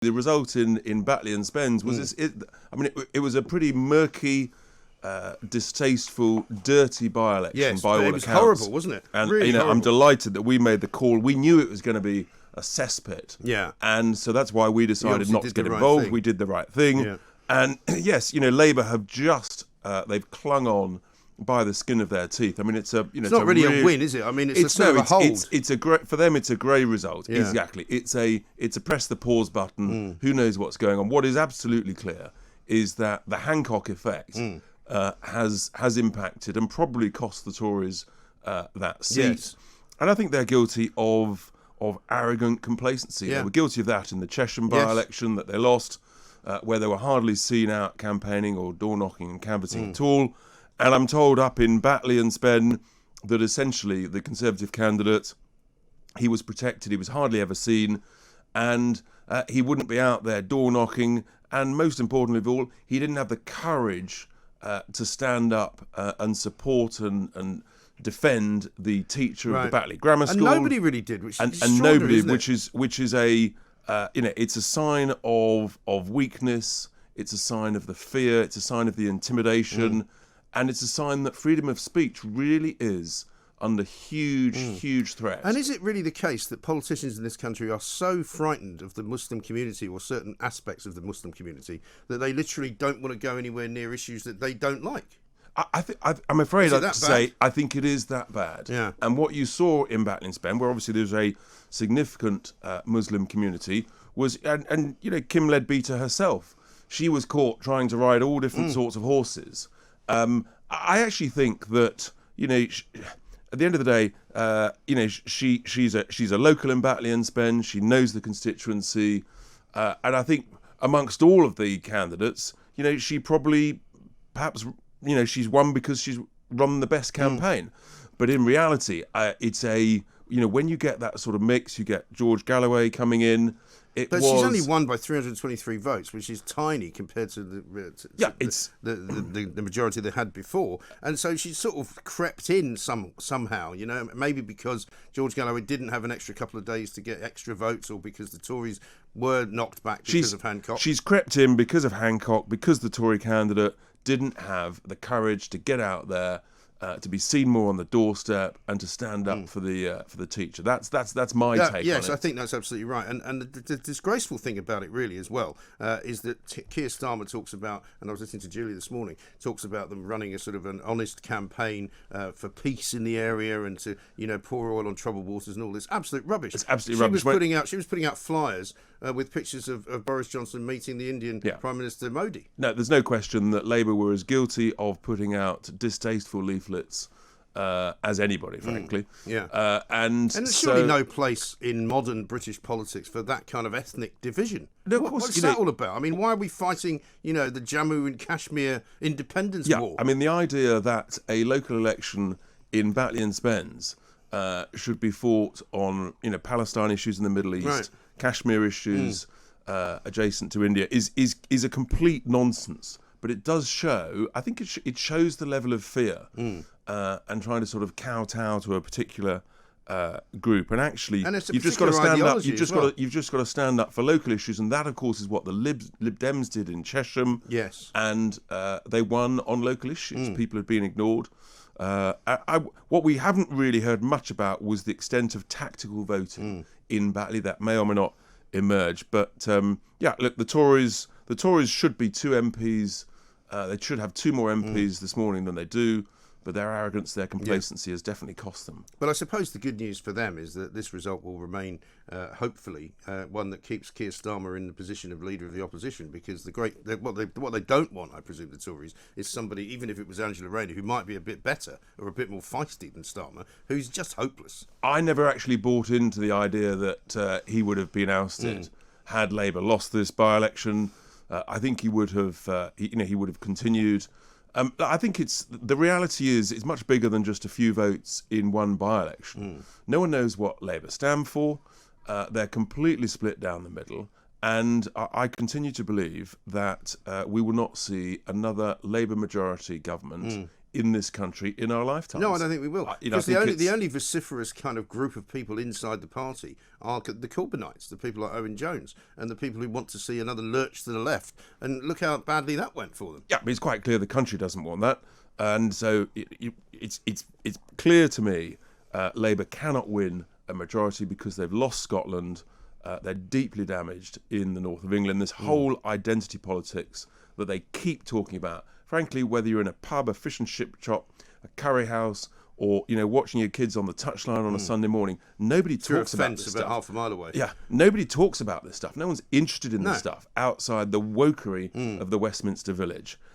The result in Batley and Spen was it was a pretty murky, distasteful, dirty by-election by all accounts. It was horrible, wasn't it? And really horrible. I'm delighted that we made the call. We knew it was going to be a cesspit. Yeah. And so that's why we decided not to get involved. We did the right thing. Yeah. And yes, Labour have just they've clung on by the skin of their teeth. I mean, it's not really a win, is it? I mean, it's a hold. It's a great for them. It's a grey result. Yeah. Exactly. It's a press the pause button. Who knows what's going on? What is absolutely clear is that the Hancock effect has impacted and probably cost the Tories that seat. Yes. And I think they're guilty of arrogant complacency. Yeah. They were guilty of that in the Chesham by-election that they lost, where they were hardly seen out campaigning or door knocking and canvassing at all. And I'm told up in Batley and Spen that essentially the Conservative candidate, he was protected, he was hardly ever seen, and he wouldn't be out there door knocking. And most importantly of all, he didn't have the courage to stand up and support and defend the teacher of the Batley Grammar School. And nobody really did, which is extraordinary, nobody, isn't it? which is a it's a sign of weakness. It's a sign of the fear. It's a sign of the intimidation. And it's a sign that freedom of speech really is under huge threat. And is it really the case that politicians in this country are so frightened of the Muslim community or certain aspects of the Muslim community that they literally don't want to go anywhere near issues that they don't like? I'm afraid I'd say bad? I think it is that bad. Yeah. And what you saw in Batley and Spen, where obviously there's a significant Muslim community, was and Kim Leadbeater herself. She was caught trying to ride all different sorts of horses. I actually think that at the end of the day, she's a local in Batley and Spen. She knows the constituency, and I think amongst all of the candidates, she probably perhaps she's won because she's run the best campaign. But in reality, it's when you get that sort of mix, you get George Galloway coming in. She's only won by 323 votes, which is tiny compared to the majority they had before. And so she's sort of crept in somehow, maybe because George Galloway didn't have an extra couple of days to get extra votes, or because the Tories were knocked back because of Hancock. She's crept in because of Hancock, because the Tory candidate didn't have the courage to get out there, to be seen more on the doorstep and to stand up for the teacher. That's my take on it. Yes, I think that's absolutely right. And the disgraceful thing about it really as well is that Keir Starmer talks about, and I was listening to Julie this morning, talks about them running a sort of an honest campaign for peace in the area and to pour oil on troubled waters and all this absolute rubbish. It's absolutely rubbish. She was putting out flyers with pictures of Boris Johnson meeting the Indian Prime Minister Modi. No, there's no question that Labour were as guilty of putting out distasteful leaflets as anybody, frankly. And there's surely no place in modern British politics for that kind of ethnic division. No, of course, what's that all about? I mean, why are we fighting, the Jammu and Kashmir independence war? I mean, the idea that a local election in Batley and Spens should be fought on, Palestine issues in the Middle East, Kashmir issues adjacent to India is a complete nonsense. But it does show, I think it shows the level of fear and trying to sort of kowtow to a particular group. And actually, you've just got to stand up. You've just got to stand up for local issues, and that, of course, is what the Lib Dems did in Chesham. Yes, and they won on local issues. People had been ignored. What we haven't really heard much about was the extent of tactical voting in Batley. That may or may not emerge. But look, the Tories should be 2 MPs. They should have 2 more MPs this morning than they do, but their arrogance, their complacency has definitely cost them. But I suppose the good news for them is that this result will remain, hopefully, one that keeps Keir Starmer in the position of leader of the opposition, because what they don't want, I presume, the Tories, is somebody, even if it was Angela Rayner, who might be a bit better or a bit more feisty than Starmer, who's just hopeless. I never actually bought into the idea that he would have been ousted had Labour lost this by-election. I think he would have, he would have continued. I think the reality is it's much bigger than just a few votes in one by-election. No one knows what Labour stand for. They're completely split down the middle. And I continue to believe that we will not see another Labour majority government in this country in our lifetimes. No, I don't think we will. You know, I Because think the only vociferous kind of group of people inside the party are the Corbynites, the people like Owen Jones, and the people who want to see another lurch to the left. And look how badly that went for them. Yeah, but it's quite clear the country doesn't want that. And so it's clear to me Labour cannot win a majority because they've lost Scotland. They're deeply damaged in the north of England. This whole identity politics that they keep talking about, frankly, whether you're in a pub, a fish and chip shop, a curry house, or watching your kids on the touchline on a Sunday morning, nobody talks about this about stuff. half a mile away. Yeah, nobody talks about this stuff. No one's interested in this stuff outside the wokery of the Westminster Village.